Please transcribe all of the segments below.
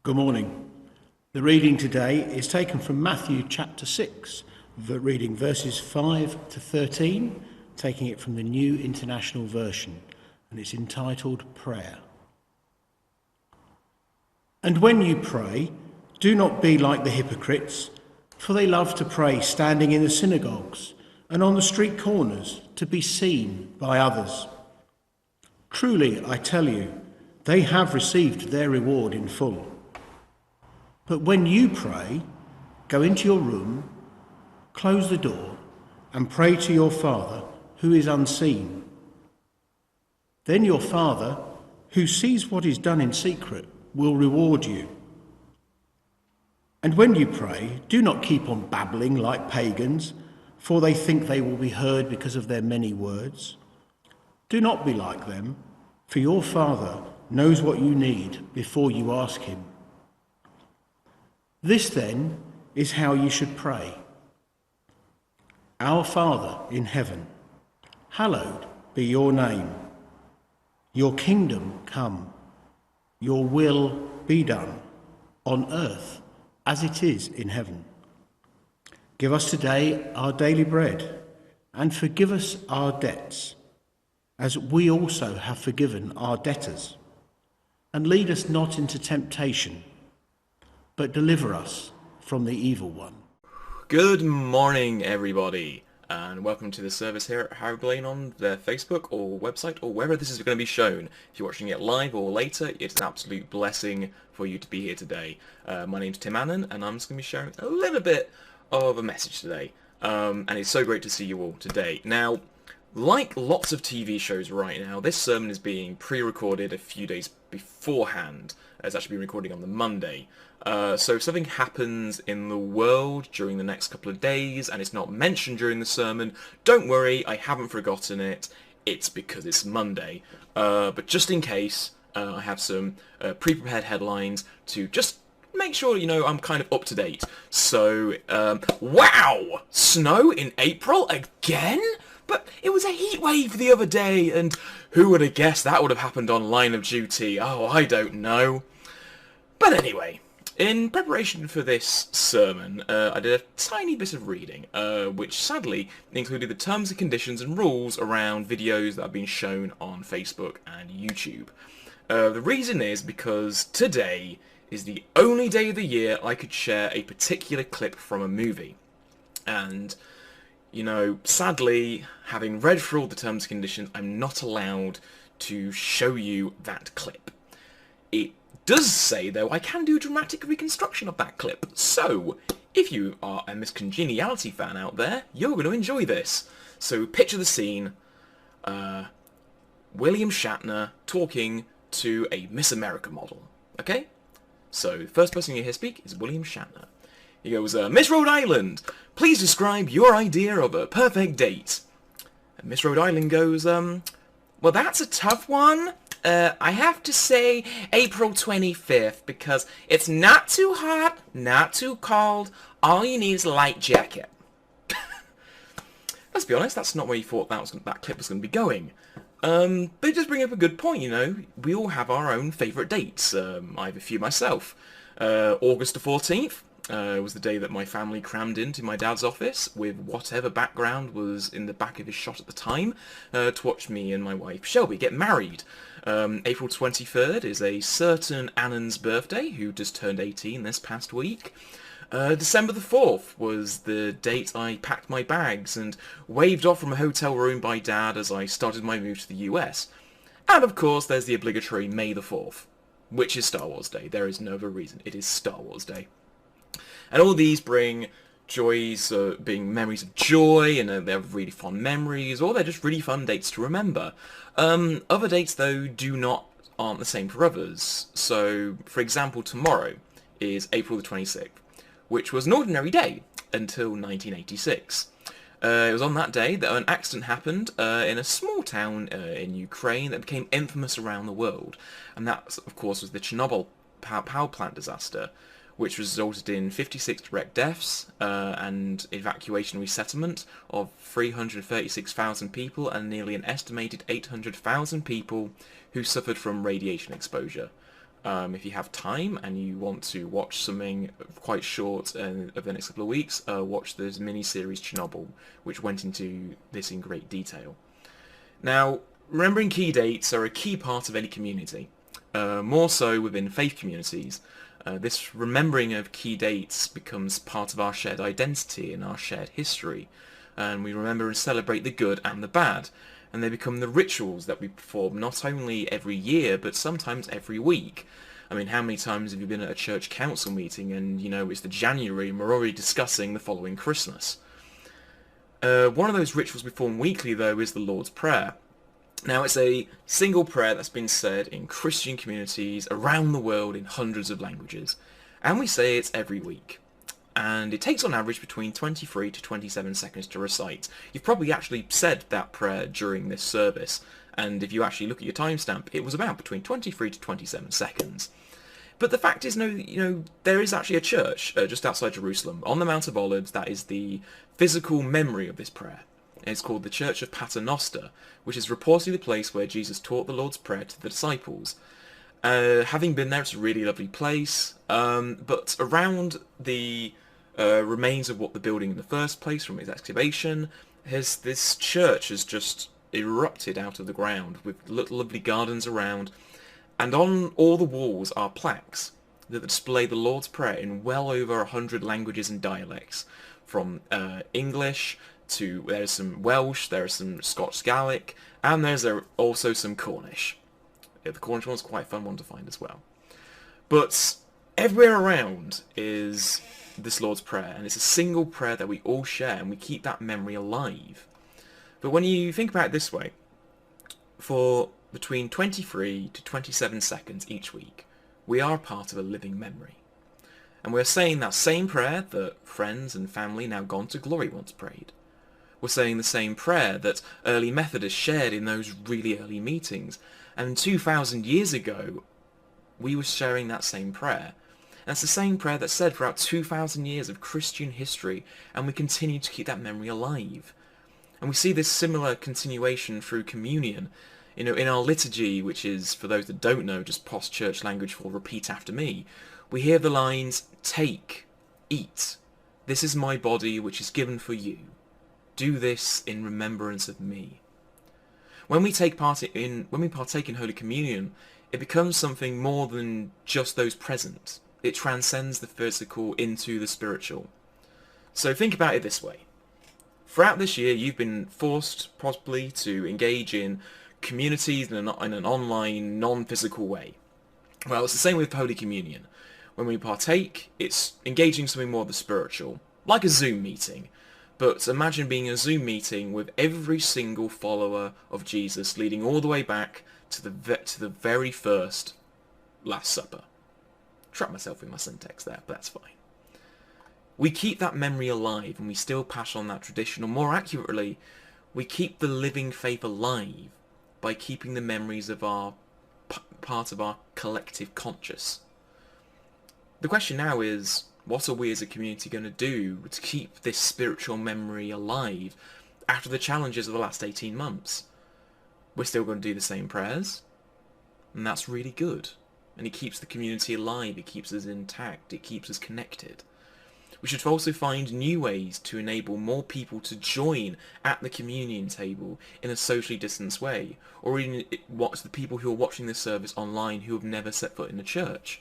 Good morning. The reading today is taken from Matthew chapter 6, reading verses 5 to 13, taking it from the New International Version, and it's entitled Prayer. And when you pray, do not be like the hypocrites, for they love to pray standing in the synagogues and on the street corners to be seen by others. Truly, I tell you, they have received their reward in full. But when you pray, go into your room, close the door, and pray to your Father who is unseen. Then your Father, who sees what is done in secret, will reward you. And when you pray, do not keep on babbling like pagans, for they think they will be heard because of their many words. Do not be like them, for your Father knows what you need before you ask him. This, then, is how you should pray. Our Father in heaven, hallowed be your name. Your kingdom come. Your will be done, on earth as it is in heaven. Give us today our daily bread, and forgive us our debts, as we also have forgiven our debtors. And lead us not into temptation, but deliver us from the evil one. Good morning, everybody, and welcome to the service here at Harry Blaine on their Facebook or website or wherever this is going to be shown. If you're watching it live or later, it's an absolute blessing for you to be here today. My name's Tim Annan, and I'm just going to be sharing a little bit of a message today, and it's so great to see you all today. Now, like lots of TV shows right now, this sermon is being pre-recorded a few days beforehand. It's actually been recording on the Monday. So if something happens in the world during the next couple of days and it's not mentioned during the sermon, don't worry, I haven't forgotten it. It's because it's Monday. But just in case, I have some pre-prepared headlines to just make sure, I'm kind of up to date. So, wow! Snow in April again? But it was a heat wave the other day, and who would have guessed that would have happened on Line of Duty? Oh, I don't know. But anyway, in preparation for this sermon, I did a tiny bit of reading, which sadly included the terms and conditions and rules around videos that have been shown on Facebook and YouTube. The reason is because today is the only day of the year I could share a particular clip from a movie. And sadly, having read through all the terms and conditions, I'm not allowed to show you that clip. It does say, though, I can do a dramatic reconstruction of that clip. So, if you are a Miss Congeniality fan out there, you're going to enjoy this. So, picture the scene. William Shatner talking to a Miss America model. Okay? So, the first person you hear speak is William Shatner. He goes, Miss Rhode Island, please describe your idea of a perfect date. And Miss Rhode Island goes, well, that's a tough one. I have to say April 25th because it's not too hot, not too cold. All you need is a light jacket. Let's be honest, that's not where you thought that clip was going to be going. But it does bring up a good point, We all have our own favourite dates. I have a few myself. August the 14th. Was the day that my family crammed into my dad's office with whatever background was in the back of his shot at the time to watch me and my wife Shelby get married. April 23rd is a certain Annan's birthday, who just turned 18 this past week. December the 4th was the date I packed my bags and waved off from a hotel room by Dad as I started my move to the US. And of course there's the obligatory May the 4th, which is Star Wars Day. There is no other reason. It is Star Wars Day. And all these bring joys, being memories of joy, and they're really fond memories, or they're just really fun dates to remember. Other dates, though, aren't the same for others. So, for example, tomorrow is April the 26th, which was an ordinary day until 1986. It was on that day that an accident happened in a small town in Ukraine that became infamous around the world. And that, of course, was the Chernobyl power plant disaster, which resulted in 56 direct deaths and evacuation and resettlement of 336,000 people and nearly an estimated 800,000 people who suffered from radiation exposure. If you have time and you want to watch something quite short over the next couple of weeks, watch this mini-series Chernobyl, which went into this in great detail. Now, remembering key dates are a key part of any community, more so within faith communities. This remembering of key dates becomes part of our shared identity and our shared history, and we remember and celebrate the good and the bad, and they become the rituals that we perform not only every year, but sometimes every week. I mean, how many times have you been at a church council meeting and, it's the January and we're already discussing the following Christmas? One of those rituals we perform weekly, though, is the Lord's Prayer. Now, it's a single prayer that's been said in Christian communities around the world in hundreds of languages, and we say it every week. And it takes on average between 23 to 27 seconds to recite. You've probably actually said that prayer during this service, and if you actually look at your timestamp, it was about between 23 to 27 seconds. But the fact is, there is actually a church just outside Jerusalem, on the Mount of Olives, that is the physical memory of this prayer. It's called the Church of Paternoster, which is reportedly the place where Jesus taught the Lord's Prayer to the disciples. Having been there, it's a really lovely place, but around the remains of what the building in the first place from its excavation, this church has just erupted out of the ground with little lovely gardens around, and on all the walls are plaques that display the Lord's Prayer in well over 100 languages and dialects, from English to there's some Welsh, there's some Scots Gaelic, and there's also some Cornish. The Cornish one's quite a fun one to find as well. But everywhere around is this Lord's Prayer, and it's a single prayer that we all share, and we keep that memory alive. But when you think about it this way, for between 23 to 27 seconds each week, we are part of a living memory. And we're saying that same prayer that friends and family now gone to glory once prayed. We're saying the same prayer that early Methodists shared in those really early meetings. And 2,000 years ago, we were sharing that same prayer. And it's the same prayer that's said throughout 2,000 years of Christian history, and we continue to keep that memory alive. And we see this similar continuation through communion. In our liturgy, which is, for those that don't know, just post-church language for repeat after me, we hear the lines, "Take, eat, this is my body which is given for you. Do this in remembrance of me." When we partake in Holy Communion, it becomes something more than just those present. It transcends the physical into the spiritual. So think about it this way. Throughout this year, you've been forced, possibly, to engage in communities in an online, non-physical way. Well, it's the same with Holy Communion. When we partake, it's engaging something more of the spiritual, like a Zoom meeting. But imagine being a Zoom meeting with every single follower of Jesus, leading all the way back to the very first Last Supper. Trap myself in my syntax there, but that's fine. We keep that memory alive, and we still pass on that tradition, or more accurately, we keep the living faith alive by keeping the memories of our part of our collective conscious. The question now is, what are we as a community going to do to keep this spiritual memory alive after the challenges of the last 18 months? We're still going to do the same prayers, and that's really good. And it keeps the community alive, it keeps us intact, it keeps us connected. We should also find new ways to enable more people to join at the communion table in a socially distanced way, or even watch the people who are watching this service online who have never set foot in a church.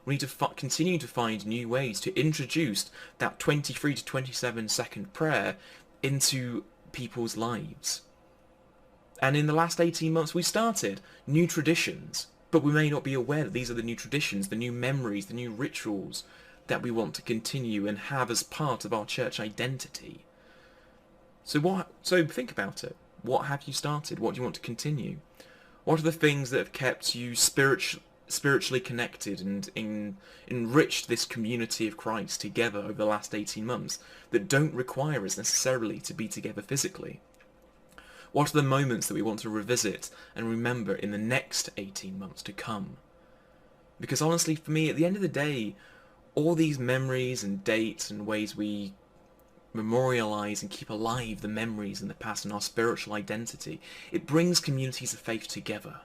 We need to continue to find new ways to introduce that 23 to 27 second prayer into people's lives. And in the last 18 months we started new traditions, but we may not be aware that these are the new traditions, the new memories, the new rituals that we want to continue and have as part of our church identity. So think about it. What have you started? What do you want to continue? What are the things that have kept you spiritually connected and enriched this community of Christ together over the last 18 months that don't require us necessarily to be together physically? What are the moments that we want to revisit and remember in the next 18 months to come? Because honestly, for me, at the end of the day, all these memories and dates and ways we memorialize and keep alive the memories in the past and our spiritual identity, it brings communities of faith together.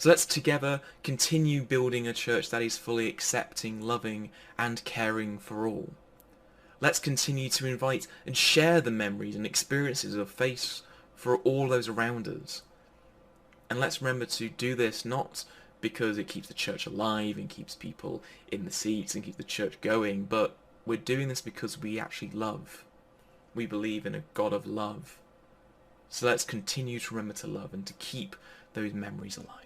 So let's together continue building a church that is fully accepting, loving, and caring for all. Let's continue to invite and share the memories and experiences of faith for all those around us. And let's remember to do this not because it keeps the church alive and keeps people in the seats and keeps the church going, but we're doing this because we actually love. We believe in a God of love. So let's continue to remember to love and to keep those memories alive.